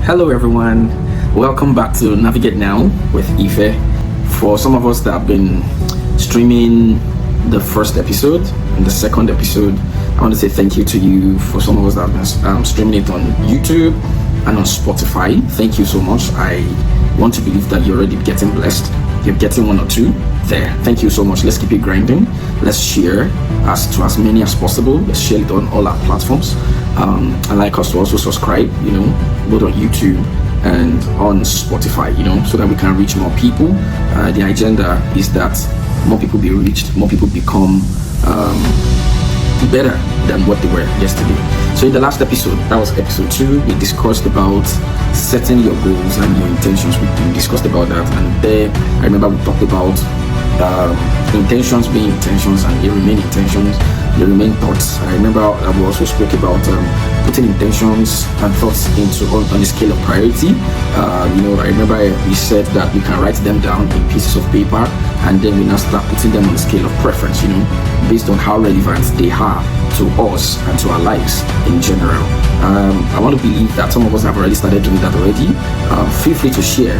Hello everyone, welcome back to Navigate Now with Ife. For some of us that have been streaming the first episode and the second episode, I want to say thank you to you. For some of us that have been streaming it on YouTube and on Spotify, thank you so much. I want to believe that you're already getting blessed. You're getting one or two there. Thank you so much. Let's keep it grinding. Let's share as many as possible. Let's share it on all our platforms. I'd like us to also subscribe, both on YouTube and on Spotify, so that we can reach more people. The agenda is that more people be reached, more people become better than what they were yesterday. So in the last episode, that was episode 2, we discussed about setting your goals and your intentions. We discussed about that, and there I remember we talked about intentions being intentions, and they remain intentions, they remain thoughts. I remember we also spoke about putting intentions and thoughts into on the scale of priority. I remember we said that we can write them down in pieces of paper, and then we now start putting them on the scale of preference, based on how relevant they are to us and to our lives in general. I want to believe that some of us have already started doing that already. Feel free to share,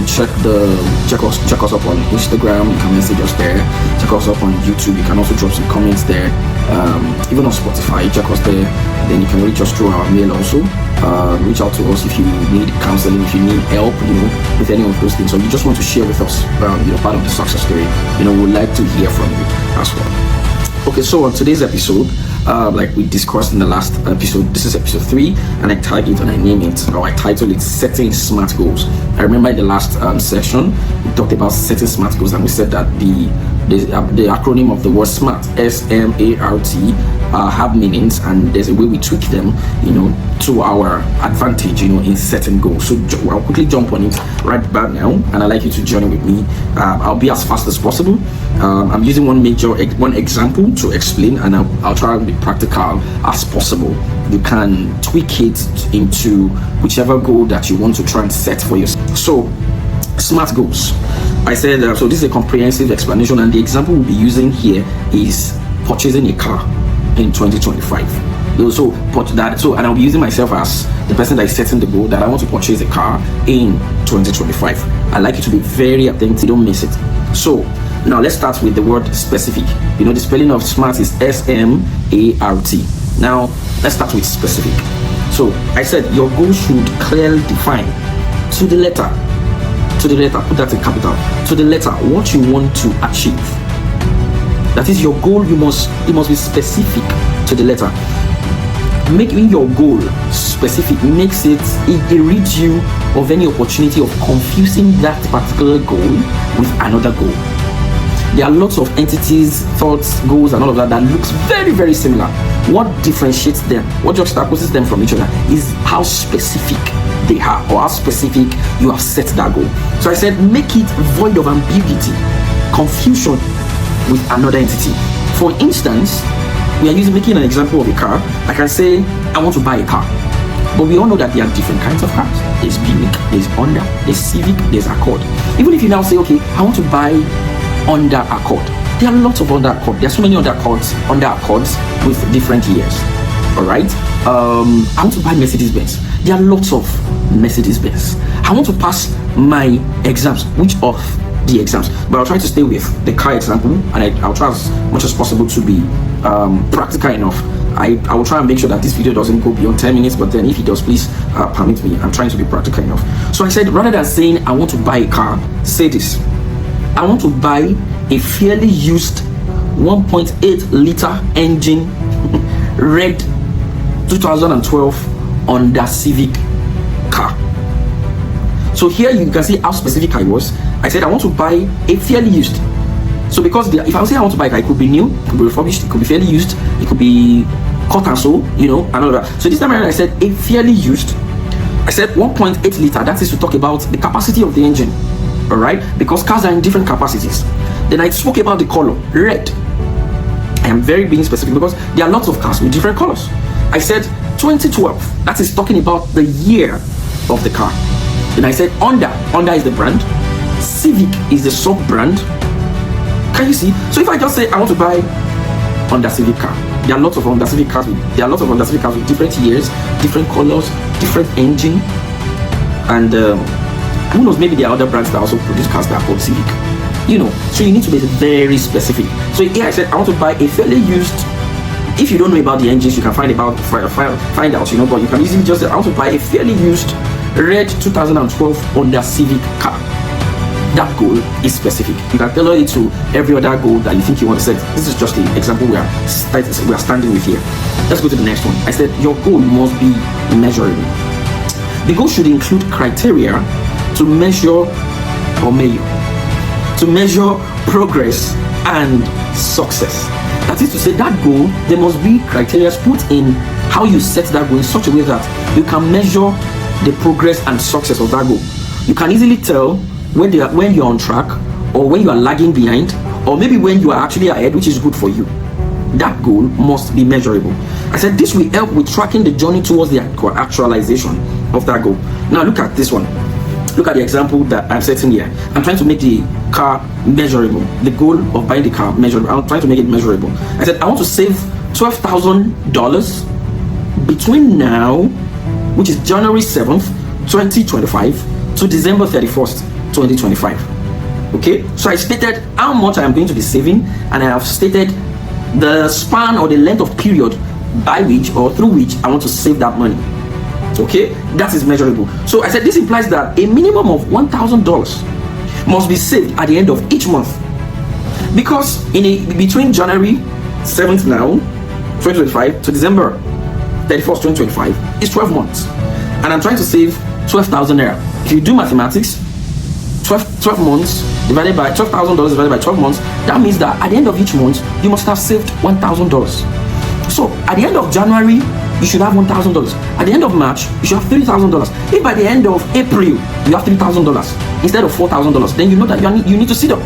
check us up on Instagram. You can message us there. Check us up on YouTube. You can also drop some comments there. Even on Spotify, check us there. Then you can reach us through our mail also. Reach out to us if you need counseling, if you need help, with any of those things, or you just want to share with us, part of the success story. We'd like to hear from you as well. Okay, so on today's episode, like we discussed in the last episode, this is episode 3, and I tag it and I name it, or I title it Setting Smart Goals. I remember in the last session, we talked about setting smart goals, and we said that the acronym of the word SMART, S-M-A-R-T, have meanings, and there's a way we tweak them, to our advantage, in setting goals. So I'll quickly jump on it right back now, and I'd like you to join with me. I'll be as fast as possible. I'm using one example to explain, and I'll try and be practical as possible. You can tweak it into whichever goal that you want to try and set for yourself. So, SMART goals. I said, so this is a comprehensive explanation, and the example we'll be using here is purchasing a car in 2025. And I'll be using myself as the person that is setting the goal that I want to purchase a car in 2025. I like you to be very attentive, don't miss it. So now let's start with the word specific. The spelling of SMART is S-M-A-R-T. Now let's start with specific. So I said your goal should clearly define to the letter, put that in capital, to the letter, what you want to achieve. That is your goal. It must be specific to the letter. Making your goal specific makes it rids you of any opportunity of confusing that particular goal with another goal. There are lots of entities, thoughts, goals, and all of that looks very, very similar. What differentiates them, what juxtaposes them from each other, is how specific they are, or how specific you have set that goal. So I said, make it void of ambiguity, confusion with another entity. For instance, we are making an example of a car. I can say, I want to buy a car. But we all know that there are different kinds of cars. There's Buick, there's Honda, there's Civic, there's Accord. Even if you now say, okay, I want to buy Honda Accord. There are lots of Honda Accord. There are so many Honda Accords with different years. Alright? I want to buy Mercedes-Benz. There are lots of Mercedes-Benz. I want to pass my exams. Which of the exams? But I'll try to stay with the car example, and I'll try as much as possible to be practical enough. I will try and make sure that this video doesn't go beyond 10 minutes, but then if it does, please permit me. I'm trying to be practical enough. So I said, rather than saying I want to buy a car, say this: I want to buy a fairly used 1.8 liter engine red 2012 Honda Civic car. So here you can see how specific I was. I said I want to buy a fairly used. So because if I say I want to buy a car, it could be new, it could be refurbished, it could be fairly used, it could be cut and sew, and all that. So this time around I said a fairly used. I said 1.8 liter. That is to talk about the capacity of the engine. Alright? Because cars are in different capacities. Then I spoke about the color, red. I am very being specific because there are lots of cars with different colors. I said 2012. That is talking about the year of the car. Then I said Honda. Honda is the brand. Civic is the sub brand. Can you see? So if I just say I want to buy Honda Civic car, There are lots of Honda Civic cars with different years, different colors, different engine, and who knows, maybe there are other brands that also produce cars that are called Civic. So you need to be very specific. So here I said I want to buy a fairly used. If you don't know about the engines, you can find out, but you can easily just say I want to buy a fairly used red 2012 Honda Civic car. That goal is specific. You can tailor it to every other goal that you think you want to set. This is just the example we are standing with here. Let's go to the next one. I said your goal must be measurable. The goal should include criteria to measure progress and success. That is to say, that goal, there must be criteria put in how you set that goal in such a way that you can measure the progress and success of that goal. You can easily tell when you're on track, or when you are lagging behind, or maybe when you are actually ahead, which is good for you. That goal must be measurable. I said this will help with tracking the journey towards the actualization of that goal. Now look at this one. Look at the example that I'm setting here. I'm trying to make the car measurable. The goal of buying the car measurable. I'm trying to make it measurable. I said I want to save $12,000 between now, which is January 7th, 2025, to December 31st, 2025. Okay, so I stated how much I am going to be saving, and I have stated the span or the length of period by which or through which I want to save that money. Okay, that is measurable. So I said this implies that a minimum of $1,000 must be saved at the end of each month, because between January 7th now 2025 to December 31st 2025 is 12 months, and I'm trying to save 12,000 naira. If you do mathematics, 12 months divided by $12,000 divided by 12 months, that means that at the end of each month you must have saved $1,000. So at the end of January you should have $1,000. At the end of March you should have $3,000. If by the end of April you have $3,000 instead of $4,000, then you know that you need to sit up.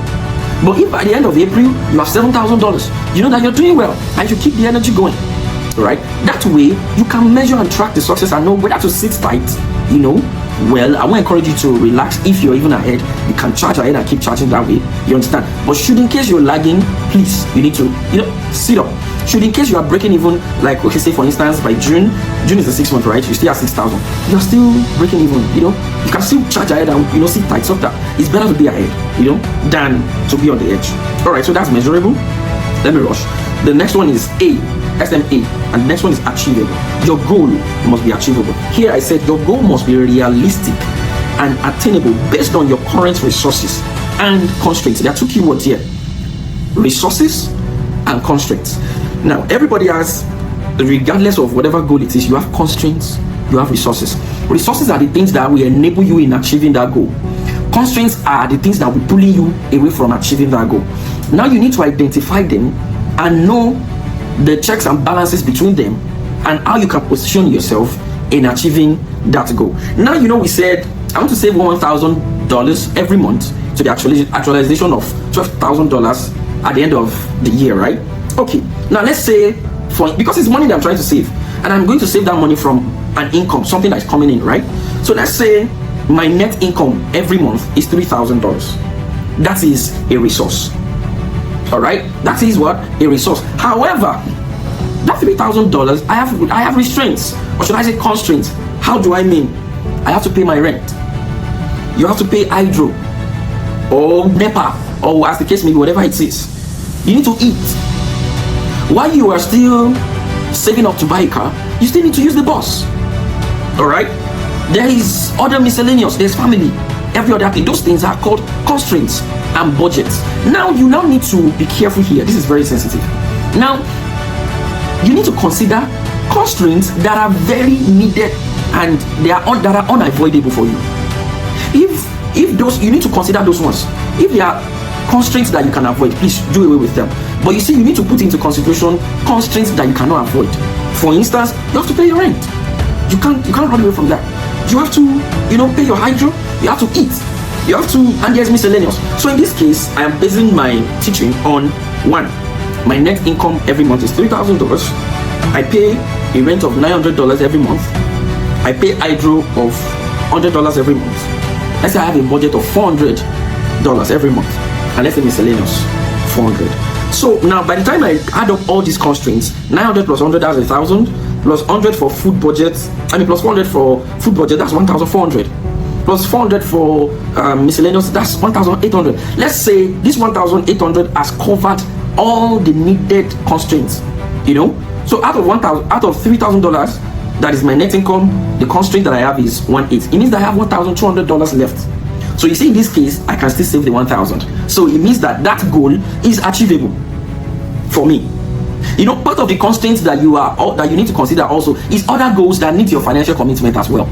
But if by the end of April you have $7,000, you know that you're doing well and you keep the energy going. Right? That way you can measure and track the success and know whether to sit tight. Well, I won't encourage you to relax. If you're even ahead, you can charge ahead and keep charging that way. You understand? But should in case you're lagging, please, you need to sit up. Should in case you are breaking even, like okay, say for instance by June is the 6th month, right? You still have 6,000. You're still breaking even. You can still charge ahead and sit tight. So that it's better to be ahead, than to be on the edge. All right, so that's measurable. Let me rush. The next one is SMA, and the next one is achievable. Your goal must be achievable. Here I said your goal must be realistic and attainable based on your current resources and constraints. There are two keywords here: resources and constraints. Now everybody has, regardless of whatever goal it is, you have constraints, you have resources. Resources are the things that will enable you in achieving that goal. Constraints are the things that will pull you away from achieving that goal. Now you need to identify them and know the checks and balances between them and how you can position yourself in achieving that goal. Now we said I want to save $1,000 every month to the actualization of $12,000 at the end of the year, right? Okay, now let's say because it's money that I'm trying to save, and I'm going to save that money from an income, something that's coming in, right? So let's say my net income every month is $3,000. That is a resource. All right, that is what? A resource. However, that $3,000, I have restraints, or should I say constraints? How do I mean? I have to pay my rent. You have to pay hydro or NEPA, or as the case may be, whatever it is. You need to eat. While you are still saving up to buy a car, you still need to use the bus. All right, there is other miscellaneous. There's family, every other thing. Those things are called constraints and budgets. Now you need to be careful here. This is very sensitive. Now you need to consider constraints that are very needed and that are unavoidable for you. If those, you need to consider those ones. If there are constraints that you can avoid, please do away with them. But you see, you need to put into consideration constraints that you cannot avoid. For instance, you have to pay your rent. You can't run away from that. You have to pay your hydro. You have to eat. You have to, and there's miscellaneous. So in this case, I am basing my teaching on one. My net income every month is $3,000. I pay a rent of $900 every month. I pay hydro of $100 every month. Let's say I have a budget of $400 every month, and let's say miscellaneous $400. So now by the time I add up all these constraints, 900 plus 100, that's 1,000, plus 100 for food budget, plus 400 for food budget, that's 1,400, plus 400 for miscellaneous, that's 1,800. Let's say this 1,800 has covered all the needed constraints, so out of $3,000 that is my net income, the constraint that I have is 1,800. It means that I have $1,200 left. So you see, in this case, I can still save the 1,000. So it means that that goal is achievable for me. Part of the constraints that you need to consider also is other goals that need your financial commitment as well.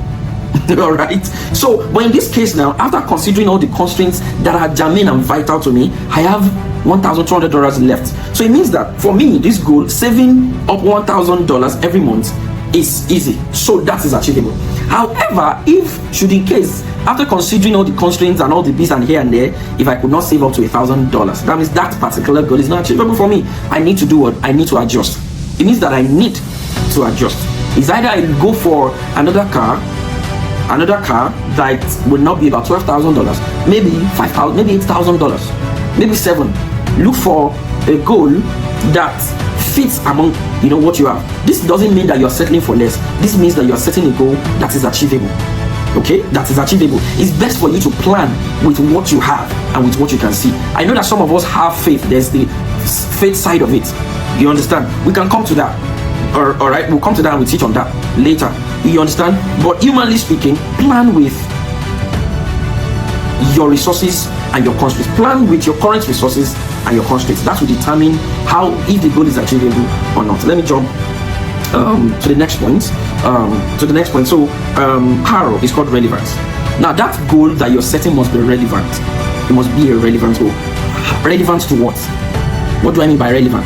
All right. So, but in this case now, after considering all the constraints that are germane and vital to me, I have $1,200 left. So it means that for me, this goal, saving up $1,000 every month, is easy. So that is achievable. However, should in case, after considering all the constraints and all the bits and here and there, if I could not save up to $1,000, that means that particular goal is not achievable for me. I need to do what? I need to adjust. It means that I need to adjust. It's either I go for another car that will not be about $12,000, maybe $5,000, maybe $8,000, maybe $7,000. Look for a goal that fits among what you have. This doesn't mean that you're settling for less. This means that you're setting a goal that is achievable. Okay, that is achievable. It's best for you to plan with what you have and with what you can see. I know that some of us have faith. There's the faith side of it. You understand? We can come to that. All right, we'll come to that and we'll teach on that later. You understand? But humanly speaking, plan with your resources and your constraints. Plan with your current resources and your constraints. That will determine if the goal is achievable or not. Let me jump to the next point. So PARO is called relevance. Now that goal that you're setting must be relevant. It must be a relevant goal. Relevant to what? What do I mean by relevant?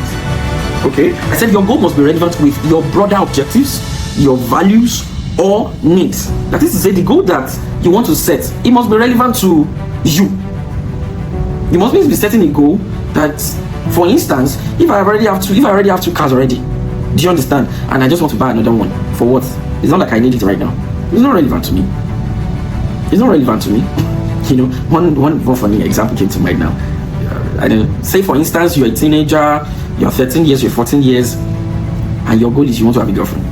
Okay, I said your goal must be relevant with your broader objectives, your values or needs. That is to say, the goal that you want to set, it must be relevant to you. You must be setting a goal that, for instance, if I already have two cars already, do you understand? And I just want to buy another one. For what? It's not like I need it right now. It's not relevant to me. It's not relevant to me. One funny example came to mind now. I don't say, for instance, you're a teenager, you're 13 years, you're 14 years, and your goal is you want to have a girlfriend.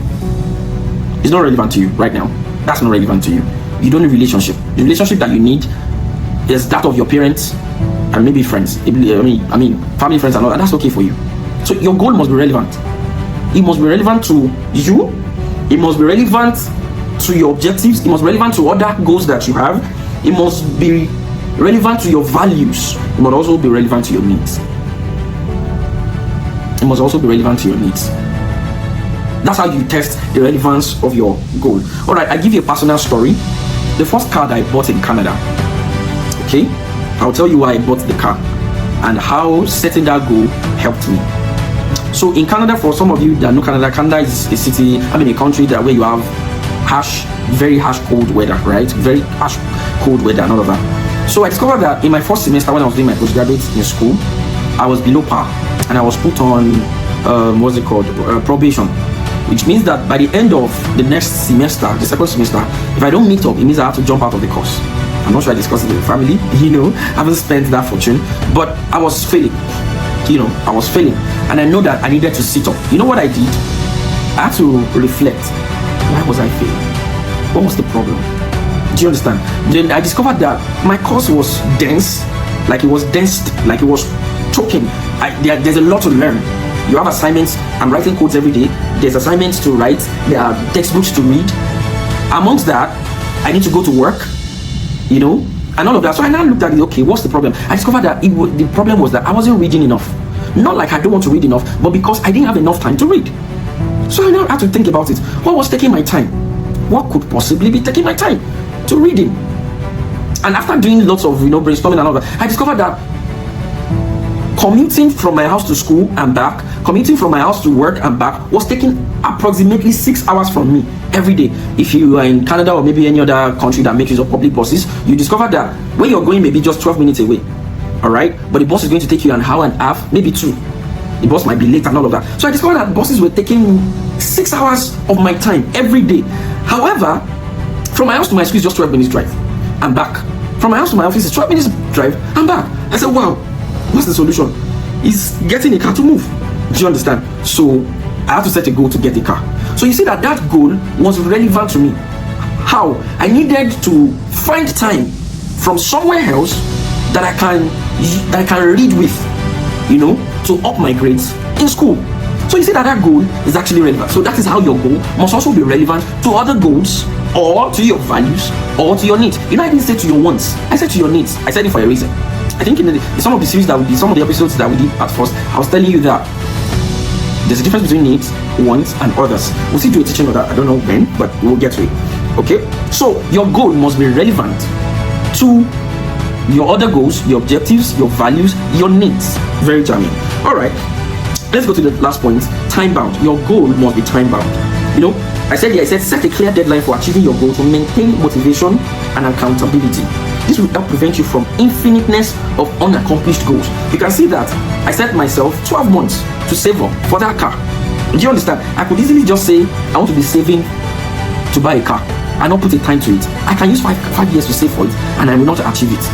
It's not relevant to you right now. That's not relevant to you. You don't need relationship. The relationship that you need is that of your parents and maybe friends. I mean, family, friends, and all that. That's okay for you. So your goal must be relevant. It must be relevant to you. It must be relevant to your objectives. It must be relevant to other goals that you have. It must be relevant to your values. It must also be relevant to your needs. It must also be relevant to your needs. That's how you test the relevance of your goal. All right, I give you a personal story. The first car that I bought in Canada. Okay, I'll tell you why I bought the car and how setting that goal helped me. So in Canada, for some of you that know Canada is a city, a country where you have very harsh cold weather, right? Very harsh cold weather and all of that. So I discovered that in my first semester when I was doing my postgraduate in school, I was below par and I was put on probation, which means that by the end of the next semester, the second semester, if I don't meet up, it means I have to jump out of the course. I'm not sure I discussed it with the family, I haven't spent that fortune, but I was failing. I was failing, and I know that I needed to sit up. You know what I did? I had to reflect. Why was I failing? What was the problem? Do you understand? Then I discovered that my course was dense, like it was choking. There's a lot to learn. You have assignments. I'm writing codes every day. There's assignments to write. There are textbooks to read. Amongst that, I need to go to work, and all of that. So I now looked at it. Okay, what's the problem? I discovered that the problem was that I wasn't reading enough. Not like I don't want to read enough, but because I didn't have enough time to read. So I now had to think about it. What was taking my time? What could possibly be taking my time to reading? And after doing lots of brainstorming and all that, I discovered that commuting from my house to school and back, commuting from my house to work and back was taking approximately 6 hours from me every day. If you are in Canada or maybe any other country that makes use of public buses, you discover that where you're going may be just 12 minutes away. All right, but the bus is going to take you an hour and a half, maybe 2. The bus might be late and all of that. So I discovered that buses were taking 6 hours of my time every day. However, from my house to my school is just 12 minutes drive and back. From my house to my office is 12 minutes drive and back. I said, wow, what's the solution? is getting a car to move. Do you understand? So I have to set a goal to get a car. So you see that goal was relevant to me. How? I needed to find time from somewhere else that I can read with, to up my grades in school. So you see that goal is actually relevant. So that is how your goal must also be relevant to other goals, or to your values, or to your needs. I didn't say to your wants. I said to your needs. I said it for a reason. I think in some of the series that we did, some of the episodes that we did at first, I was telling you that there's a difference between needs, wants, and others. We'll see do a teaching of that. I don't know when, but we'll get to it. Okay? So your goal must be relevant to your other goals, your objectives, your values, your needs. Very charming. All right. Let's go to the last point. Time bound. Your goal must be time bound. I said set a clear deadline for achieving your goal to maintain motivation and accountability. This will help prevent you from infiniteness of unaccomplished goals. You can see that I set myself 12 months to save up for that car. Do you understand? I could easily just say I want to be saving to buy a car and not put a time to it. I can use 5 years to save for it and I will not achieve it.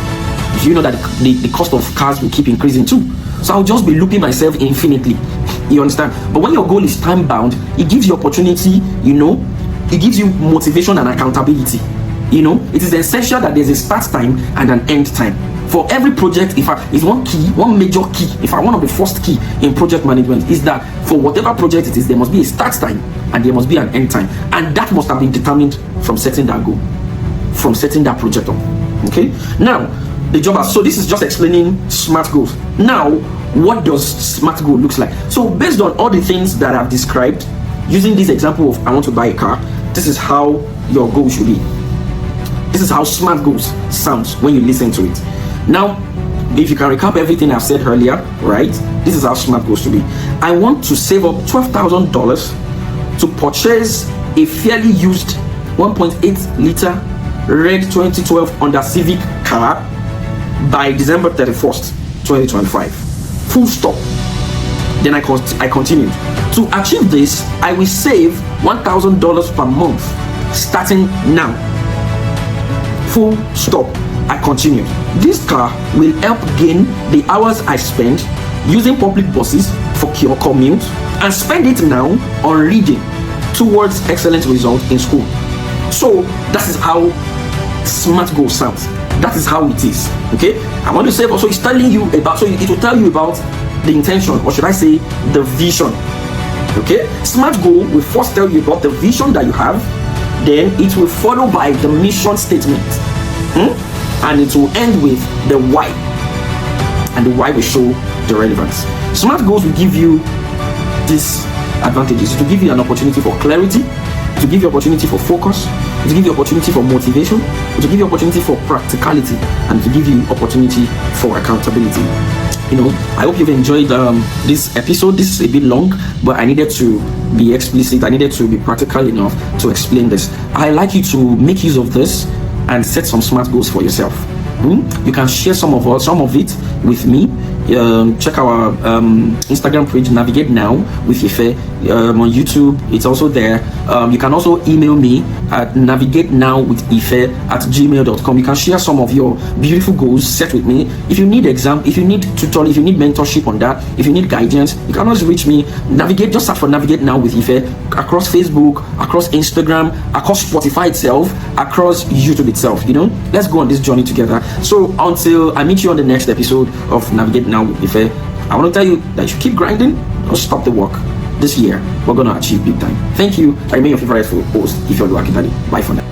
You know that the cost of cars will keep increasing too. So I'll just be looping myself infinitely. You understand? But when your goal is time bound, it gives you opportunity, it gives you motivation and accountability. It is essential that there's a start time and an end time. For every project, is one major key, one of the first key in project management is that for whatever project it is, there must be a start time and there must be an end time. And that must have been determined from setting that goal, from setting that project up. Okay? Now, the job. So this is just explaining SMART goals. Now, what does SMART goal looks like? So based on all the things that I've described, using this example of I want to buy a car, this is how your goal should be. This is how SMART goals sounds when you listen to it. Now, if you can recap everything I've said earlier, right? This is how SMART goals should be. I want to save up $12,000 to purchase a fairly used 1.8 liter red 2012 Honda Civic car by December 31st, 2025. Full stop. Then I continued. To achieve this, I will save $1,000 per month starting now. Full stop. I continued. This car will help gain the hours I spend using public buses for commute and spend it now on reading towards excellent results in school. So that is how SMART goal sounds. That is how it is. Okay, I want to say also it's telling you about, so it will tell you about the intention, or should I say the vision. Okay, SMART goal will first tell you about the vision that you have, then it will follow by the mission statement, and it will end with the why, and the why will show the relevance. SMART goals will give you these advantages. It will give you an opportunity for clarity, it will give you opportunity for focus, it will give you opportunity for motivation, it will give you opportunity for practicality, and to give you opportunity for accountability. I hope you've enjoyed this episode. This is a bit long, but I needed to be explicit. I needed to be practical enough to explain this. I like you to make use of this and set some SMART goals for yourself. You can share some of it with me. Check our Instagram page, Navigate Now with Ife. On YouTube, it's also there. You can also email me at navigatenowwithife@gmail.com. You can share some of your beautiful goals set with me. If you need if you need tutorial, if you need mentorship on that, if you need guidance, you can always reach me. Just search for Navigate Now with Ife across Facebook, across Instagram, across Spotify itself, across YouTube itself. Let's go on this journey together. So until I meet you on the next episode of Navigate Now with Ife, I want to tell you that you should keep grinding, don't stop the work. This year, we're going to achieve big time. Thank you. I remain your favorite host, Ife Oluwakitade. Bye for now.